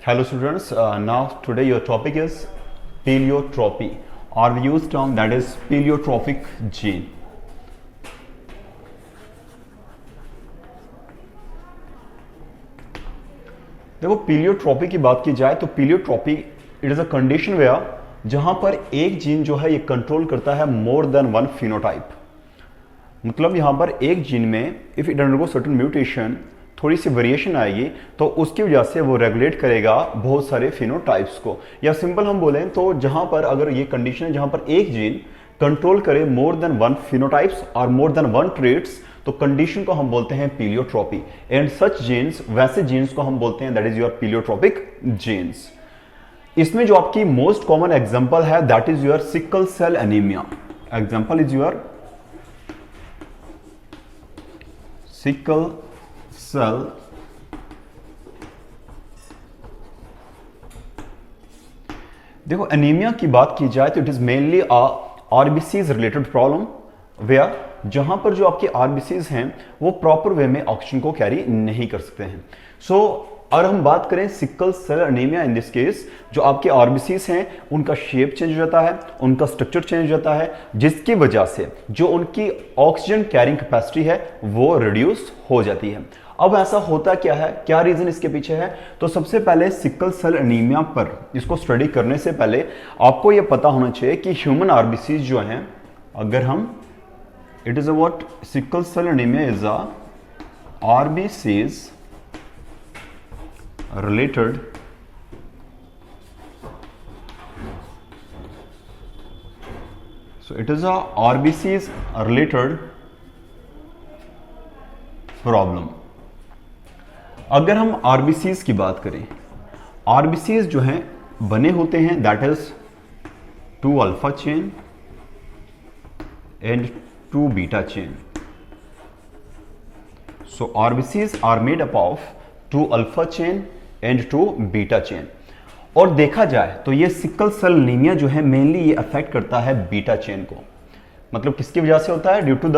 Hello students, now today your topic is pleiotropy, or we use term that is pleiotrophic gene. देखो पीलियोट्रॉपी की बात की जाए तो pleiotropy it is a condition where जहां पर एक जीन जो है ये कंट्रोल करता है मोर देन वन फिनोटाइप। मतलब यहां पर एक जीन में if it undergo certain mutation, थोड़ी सी वेरिएशन आएगी तो उसकी वजह से वो रेगुलेट करेगा बहुत सारे फिनोटाइप्स को। या सिंपल हम बोलें तो जहां पर अगर ये कंडीशन है जहां पर एक जीन कंट्रोल करे मोर देन वन फिनोटाइप्स और मोर देन वन ट्रेट्स, तो कंडीशन को हम बोलते हैं पीलियोट्रॉपी। एंड सच जीन्स, वैसे जीन्स को हम बोलते हैं that is your pleiotropic genes. इसमें जो आपकी मोस्ट कॉमन एग्जांपल है that is your sickle cell anaemia. Example is your sickle cell देखो एनीमिया की बात की जाए तो it is mainly RBCs related problem where जहां पर जो आपके आरबीसीज हैं वो प्रॉपर वे में ऑक्सीजन को कैरी नहीं कर सकते हैं। सो और हम बात करें sickle cell anaemia, in this case जो आपके आरबीसीज हैं उनका शेप चेंज हो जाता है, उनका स्ट्रक्चर चेंज हो जाता है, जिसकी वजह से जो उनकी ऑक्सीजन कैरिंग कैपेसिटी है वो रिड्यूस हो जाती है। अब ऐसा होता क्या है, क्या रीजन इसके पीछे है? तो सबसे पहले सिकल सेल एनीमिया पर इसको स्टडी करने से पहले आपको यह पता होना चाहिए कि ह्यूमन आरबीसीज जो हैं, अगर हम it is a what sickle cell anemia is a RBCs related so it is a RBCs related problem। अगर हम RBCs की बात करें, RBCs जो हैं बने होते हैं that is 2 alpha chain and 2 beta chain. So RBCs are made up of 2 alpha chain and 2 beta chain. और देखा जाए तो ये सिकल सेल एनीमिया जो है मेनली ये अफेक्ट करता है बीटा चेन को। मतलब किसकी वजह से होता है? Due to the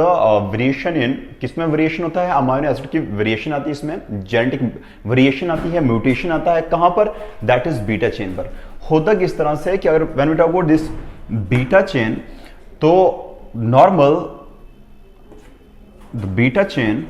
variation in, किसमें वेरिएशन होता है? अमाइनो एसिड की वेरिएशन आती है, इसमें जेनेटिक वेरिएशन आती है, म्यूटेशन आता है। कहां पर? दैट इज बीटा चेन पर। होता किस तरह से कि अगर when we talk about this beta chain, तो नॉर्मल the beta chain,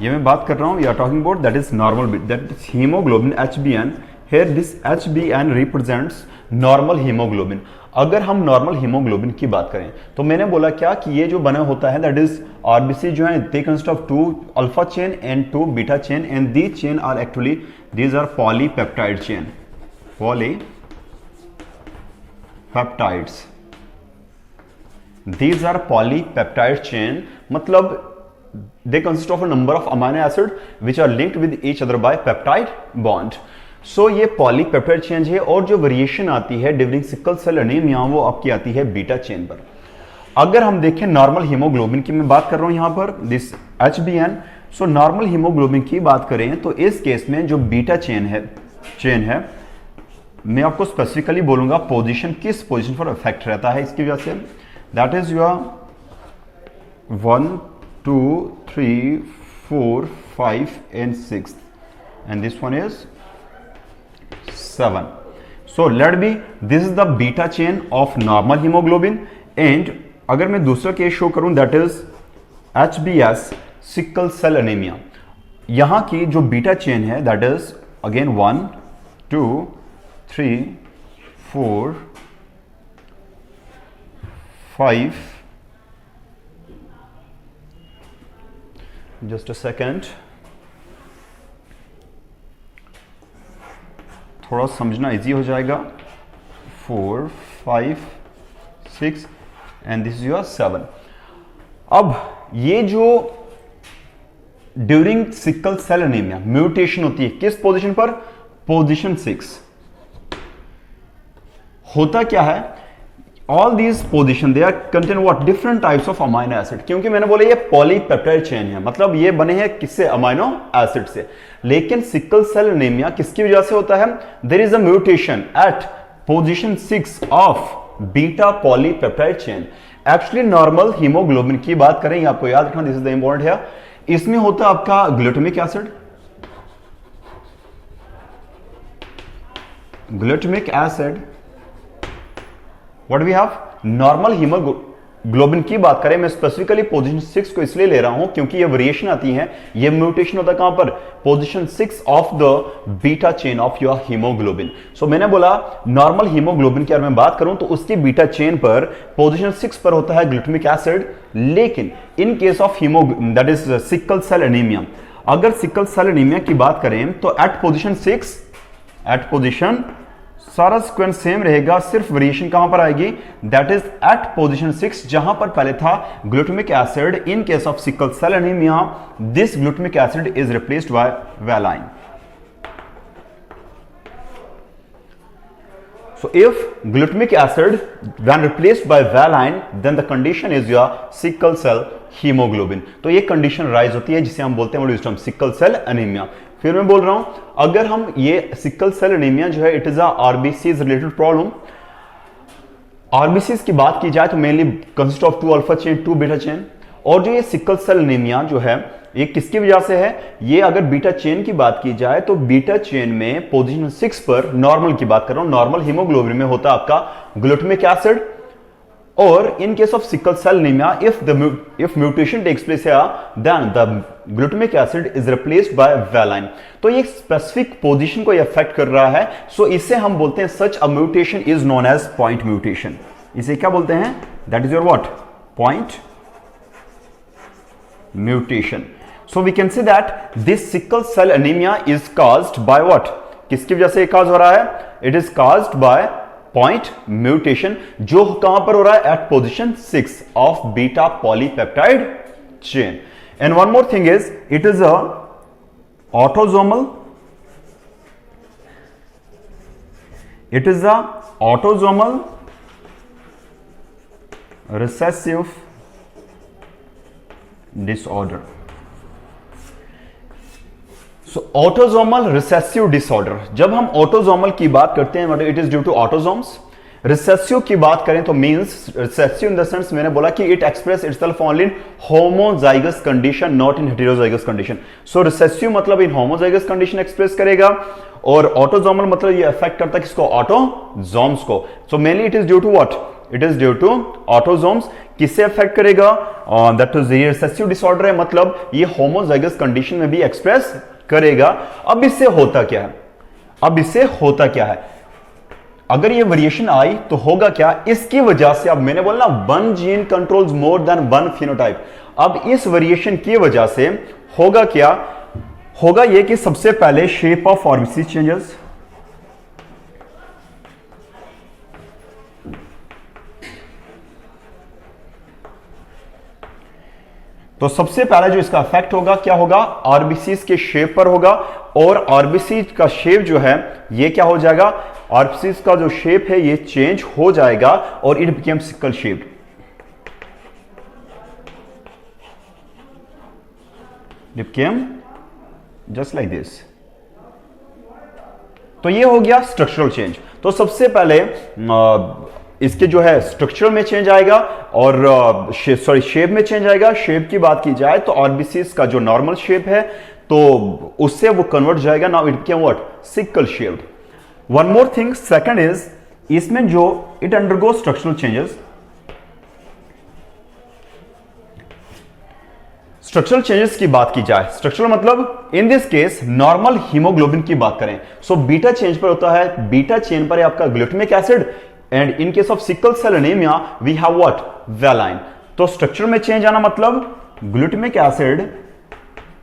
ये मैं बात कर रहा हूं, we are talking about that is normal bit, that is hemoglobin HbN। here this HbN represents normal hemoglobin। अगर हम नॉर्मल हीमोग्लोबिन की बात करें तो मैंने बोला क्या कि ये जो बना होता है दैट इज आरबीसी जो है they consist of 2 alpha chain and 2 beta chain and these chain are actually these are polypeptide chain, polypeptides. These are polypeptide chain, मतलब they consist of a number of amino acid which are linked with each other by peptide bond। So ये polypeptide chain है और जो variation आती है during sickle cell anaemia वो आपकी आती है बीटा चेन पर। अगर हम देखें नॉर्मल हीमोग्लोबिन की मैं बात कर रहा हूं यहां पर this HbN। So normal haemoglobin की बात करें तो इस केस में जो बीटा चेन है मैं आपको स्पेसिफिकली बोलूंगा पोजीशन, किस पोजीशन पर इफेक्ट रहता है इसकी वजह से। That is your 1, 2, 3, 4, 5 and 6 and this one is 7. So let be this is the beta chain of normal hemoglobin and अगर मैं दूसरा केस शो करूं that is HbS sickle cell anemia। यहां की जो बीटा चेन है that is again 1, 2, 3, 4, 5, just a second, थोड़ा समझना इजी हो जाएगा। 4, 5, 6 एंड दिस इज योर 7। अब ये जो during sickle cell anaemia mutation होती है किस पोजीशन पर? पोजीशन 6। होता क्या है? All these position they are contain what different types of amino acid। क्योंकि मैंने बोला ये पॉलीपेप्टाइड चेन है, मतलब ये बने हैं किससे? अमाइनो एसिड से। लेकिन सिकल सेल एनीमिया किसकी वजह से होता है? There is a mutation at position 6 of beta polypeptide chain. Actually normal haemoglobin की बात करें, आपको याद रखना दिस इज द इंपॉर्टेंट है, इसमें होता है आपका glutamic acid, glutamic acid, what we have, normal haemoglobin की बात करें, मैं स्पेसिफिकली पोजीशन 6 को इसलिए ले रहा हूं क्योंकि ये वेरिएशन आती है, ये म्यूटेशन होता है कहां पर, position 6 of the beta chain of your haemoglobin. So मैंने बोला नॉर्मल हीमोग्लोबिन की अगर मैं बात करूं तो उसकी बीटा चेन पर पोजीशन 6 पर होता है ग्लूटामिक एसिड, लेकिन in case of haemo that is sickle cell anaemia, अगर सिकल सेल एनीमिया की बात करें तो एट पोजीशन 6, एट पोजीशन सारा सीक्वेंस सेम रहेगा, सिर्फ वेरिएशन कहां पर आएगी, दैट इज एट पोजीशन 6, जहां पर पहले था glutamic acid. In case of sickle cell anaemia this glutamic acid is replaced by valine. So if glutamic acid when replaced by valine, then the condition is your sickle cell hemoglobin। तो ये condition rise होती है जिसे हम बोलते हैं sickle cell anaemia. फिर मैं बोल रहा हूं, अगर हम ये सिकल सेल एनीमिया जो है it is RBCs related problem. RBCs की बात की जाए तो mainly consist of 2 alpha chain 2 beta chain, और जो ये सिकल सेल एनीमिया जो है ये किसकी वजह से है, ये अगर बीटा चेन की बात की जाए तो बीटा चेन में पोजीशन 6 पर, नॉर्मल की बात कर रहा हूं, नॉर्मल हीमोग्लोबिन में होता है आपका ग्लूटामिक एसिड, और in case of sickle cell anaemia if mutation takes place here then the glutamic acid is replaced by valine। तो ये स्पेसिफिक पोजीशन को अफेक्ट कर रहा है, सो इसे हम बोलते हैं such a mutation is known as point mutation. इसे क्या बोलते हैं, that is your what, point mutation. So we can say that this sickle cell anaemia is caused by what, किसकी वजह से काज हो रहा है, it is caused by point mutation, जो कहां पर हो रहा है, at position 6 of beta polypeptide chain. And one more thing is it is a autosomal, it is a autosomal recessive disorder. So autosomal recessive disorder, जब हम autosomal की बात करते हैं मतलब it is due to autosomes. Recessive की बात करें तो means recessive in the sense मैंने बोला कि it express itself only in homozygous condition, not in heterozygous condition. So recessive मतलब इन होमोजाइगस कंडीशन एक्सप्रेस करेगा, और ऑटोसोमल मतलब ये अफेक्ट करता है किसको, ऑटोसोम्स को। So mainly it is due to what, it is due to autosomes. किससे अफेक्ट करेगा, दैट इज रिसेसिव डिसऑर्डर है, मतलब ये होमोजाइगस कंडीशन में भी एक्सप्रेस करेगा। अब इससे होता क्या है, अब इससे होता क्या है, अगर ये वेरिएशन आई तो होगा क्या, इसकी वजह से, अब मैंने बोला ना 1 gene controls more than 1 phenotype, अब इस वेरिएशन की वजह से होगा क्या, होगा ये कि सबसे पहले शेप ऑफ आरबीसी चेंजेस, तो सबसे पहला जो इसका इफेक्ट होगा क्या होगा, आरबीसीज के शेप पर होगा, और आरबीसी का शेप जो है ये क्या हो जाएगा, आरबीसीज का जो शेप है ये चेंज हो जाएगा और it became sickle shaped. It became just like this. तो ये हो गया स्ट्रक्चरल चेंज। तो सबसे पहले इसके जो है स्ट्रक्चर में चेंज आएगा और शेप में चेंज आएगा। शेप की बात की जाए तो आरबीसीज का जो नॉर्मल शेप है तो उससे वो कन्वर्ट जाएगा, now it became what, sickle shaped. One more thing, second is इसमें जो it undergo structural changes. Structural changes की बात की जाए, स्ट्रक्चरल मतलब इन दिस केस नॉर्मल हीमोग्लोबिन की बात करें, सो बीटा चेंज पर होता है, बीटा चेन पर है आपका glutamic acid, and in case of sickle cell anaemia we have what, valine. तो स्ट्रक्चर में चेंज आना मतलब glutamic acid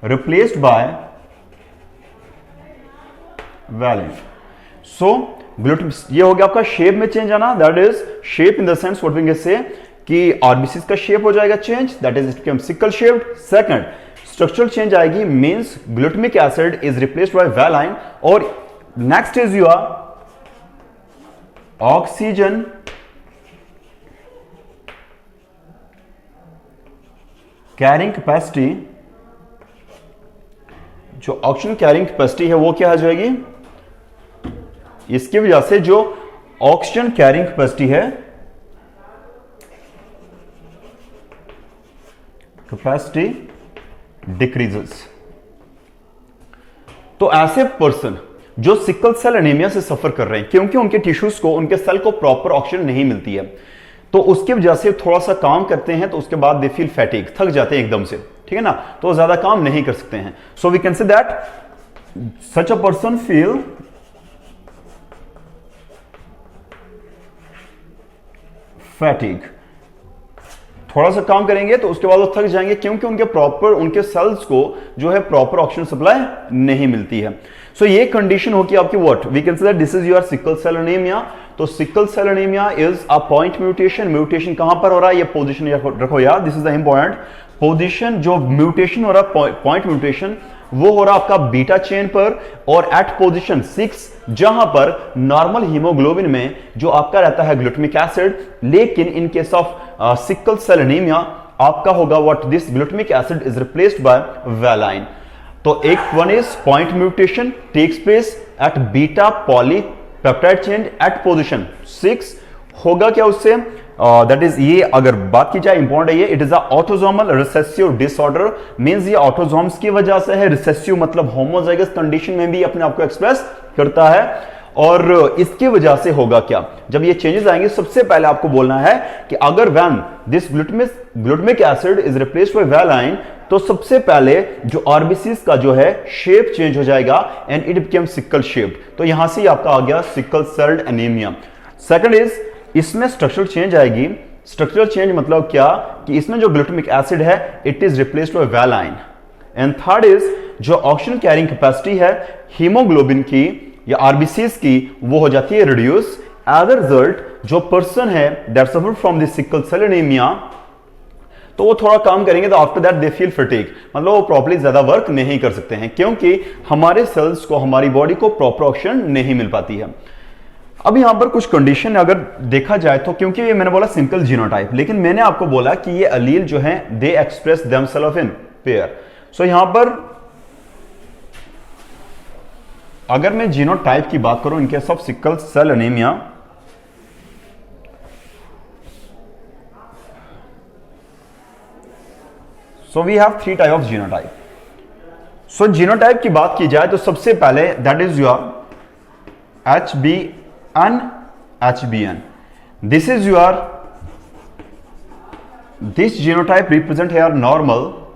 replaced by valine. So ये हो गया आपका शेप में चेंज आना, that is shape in the sense what we can say कि आरबीसी का शेप हो जाएगा change, that is it become sickle shaped. Second structural change आएगी, means glutamic acid is replaced by valine. और next is your oxygen carrying capacity, जो oxygen carrying capacity है वो क्या आ जाएगी, इसकी वजह से जो ऑक्सीजन कैरिंग कैपेसिटी है, कैपेसिटी डिक्रीजेस। तो ऐसे पर्सन जो सिकल सेल एनीमिया से सफर कर रहे हैं, क्योंकि उनके टिश्यूज को, उनके सेल को प्रॉपर ऑक्सीजन नहीं मिलती है, तो उसकी वजह से थोड़ा सा काम करते हैं तो उसके बाद दे फील फैटिग, थक जाते हैं एकदम से, ठीक है ना, तो ज्यादा काम नहीं कर सकते हैं. So we can say that such a person feel fatigue. थोड़ा सा काम करेंगे तो उसके बाद वो थक जाएंगे, क्योंकि उनके सेल्स को जो है प्रॉपर ऑक्सीजन सप्लाई नहीं मिलती है. सो ये कंडीशन होगी आपकी what we can say that this is your sickle cell anaemia. तो sickle cell anaemia is a point mutation. Mutation कहां पर हो रहा है, ये पोजीशन रखो यार, this is the important position. जो म्यूटेशन हो रहा है, पॉइंट म्यूटेशन, वो हो रहा है आपका बीटा चेन पर और एट पोजीशन 6, जहां पर नॉर्मल हीमोग्लोबिन में जो आपका रहता है ग्लूटामिक एसिड, लेकिन in case of sickle cell anaemia आपका होगा what this glutamic acid is replaced by valine. तो एक one is point mutation takes place at beta polypeptide chain at position 6. होगा क्या उससे, दैट इज, ये अगर बात की जाए इंपॉर्टेंट है ये, it is a autosomal recessive disorder. Means ये ऑटोसोम्स की वजह से है. रिसेसिव मतलब होमोजाइगस कंडीशन में भी अपने आप को एक्सप्रेस करता है. और इसकी वजह से होगा क्या, जब ये चेंजेस आएंगे, सबसे पहले आपको बोलना है कि अगर when this glutamic acid is replaced by valine, तो सबसे पहले जो आरबीसीज का जो है शेप चेंज हो जाएगा and it become sickle shaped. तो यहां से आपका आ गया sickle cell anaemia. Second is, इसमें स्ट्रक्चरल चेंज आएगी. स्ट्रक्चरल चेंज मतलब क्या, कि इसमें जो ग्लूटामिक एसिड है it is replaced by valine. And third is, जो ऑक्सीजन कैरिंग कैपेसिटी है हीमोग्लोबिन की या आरबीसीज की, वो हो जाती है रिड्यूस. एज अ रिजल्ट जो पर्सन है that suffer from this sickle cell anaemia, तो वो थोड़ा काम करेंगे तो after that they feel fatigue, मतलब वो प्रॉपर्ली ज्यादा वर्क नहीं कर सकते हैं, क्योंकि हमारे सेल्स को, हमारी बॉडी को प्रॉपर ऑक्सीजन नहीं मिल पाती है. अब यहां पर कुछ कंडीशन अगर देखा जाए तो, क्योंकि ये मैंने बोला सिंपल जीनोटाइप, लेकिन मैंने आपको बोला कि ये अलील जो है they express themselves in pair. So यहां पर अगर मैं जीनोटाइप की बात करूं in case of sickle cell anaemia, so we have 3 type of genotype. So genotype की बात की जाए तो सबसे पहले that is your HbN. This is your, this genotype represent here normal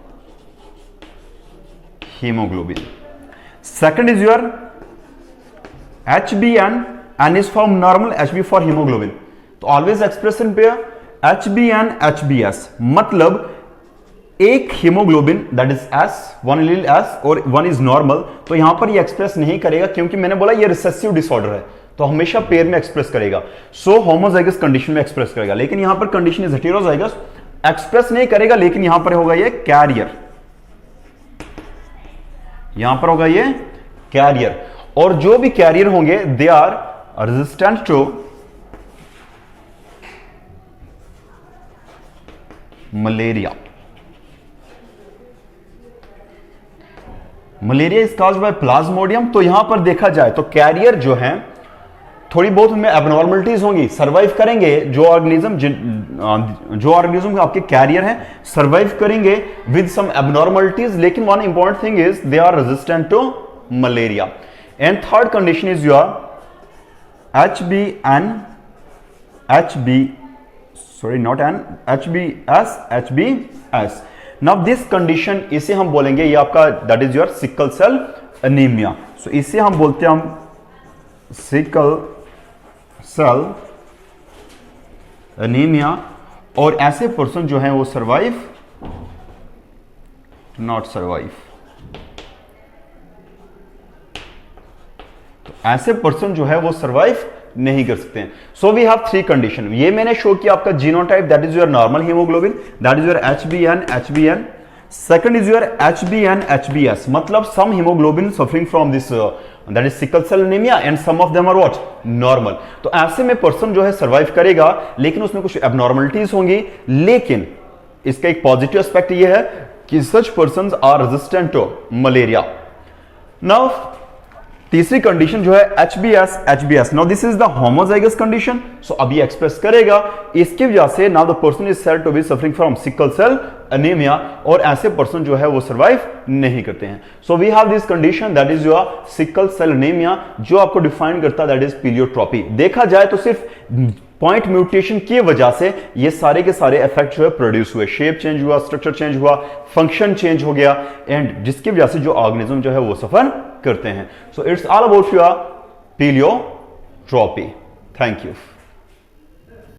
hemoglobin. Second is your HbN, N is from normal, Hb for hemoglobin. तो always express in pair HbN HbS, मतलब एक haemoglobin that is S, one allele S और one is normal, तो यहां पर ये express नहीं करेगा, क्योंकि मैंने बोला ये रिसेसिव डिसऑर्डर है, तो हमेशा पेयर में एक्सप्रेस करेगा. सो होमोजाइगस कंडीशन में एक्सप्रेस करेगा, लेकिन यहां पर कंडीशन इज हेटेरोजाइगस, एक्सप्रेस नहीं करेगा, लेकिन यहां पर होगा ये कैरियर, यहां पर होगा ये कैरियर. और जो भी कैरियर होंगे they are resistant to malaria. Malaria is caused by plasmodium. तो यहां पर देखा जाए तो कैरियर जो है थोड़ी बहुत उनमें एबनॉर्मलिटीज होंगी, सर्वाइव करेंगे. जो ऑर्गेनिज्म आपके कैरियर हैं सर्वाइव करेंगे विद सम एबनॉर्मलिटीज, लेकिन one important thing is they are resistant to malaria. And third condition is your HbS. Now this condition, इसे हम बोलेंगे ये आपका that is your sickle cell anaemia. So इसे हम बोलते हैं हम सिकल सेल एनीमिया. और ऐसे पर्सन जो है वो सर्वाइव नॉट सर्वाइव, तो ऐसे पर्सन जो है वो सर्वाइव नहीं कर सकते हैं. So we have 3 condition. ये मैंने शो किया आपका genotype that is your normal haemoglobin, that is your HbN. Second is your HbN HbS, मतलब some haemoglobin suffering from this that is sickle cell anaemia and some of them are what normal. तो ऐसे में person जो है survive करेगा, लेकिन उसमें कुछ एबनॉर्मलिटीज होंगी. लेकिन इसका एक पॉजिटिव एस्पेक्ट ये है कि such persons are resistant to malaria. Now तीसरी कंडीशन जो है HbS now this is the homozygous condition, so अब ये एक्सप्रेस करेगा, इसकी वजह से now the person is said to be suffering from sickle cell anaemia, और ऐसे पर्सन जो है वो सर्वाइव नहीं करते हैं। So we have this condition that is your sickle cell anaemia, जो आपको डिफाइन करता है दैट इज पीलियोट्रॉपी। देखा जाए तो सिर्फ पॉइंट म्यूटेशन की वजह से ये सारे के सारे इफेक्ट जो है प्रोड्यूस हुए, शेप चेंज हुआ, स्ट्रक्चर चेंज हुआ, फंक्शन चेंज हो गया, एंड जिसकी वजह से जो ऑर्गेनिज्म जो है वो सफर करते हैं। So it's all about your pleiotropy. Thank you.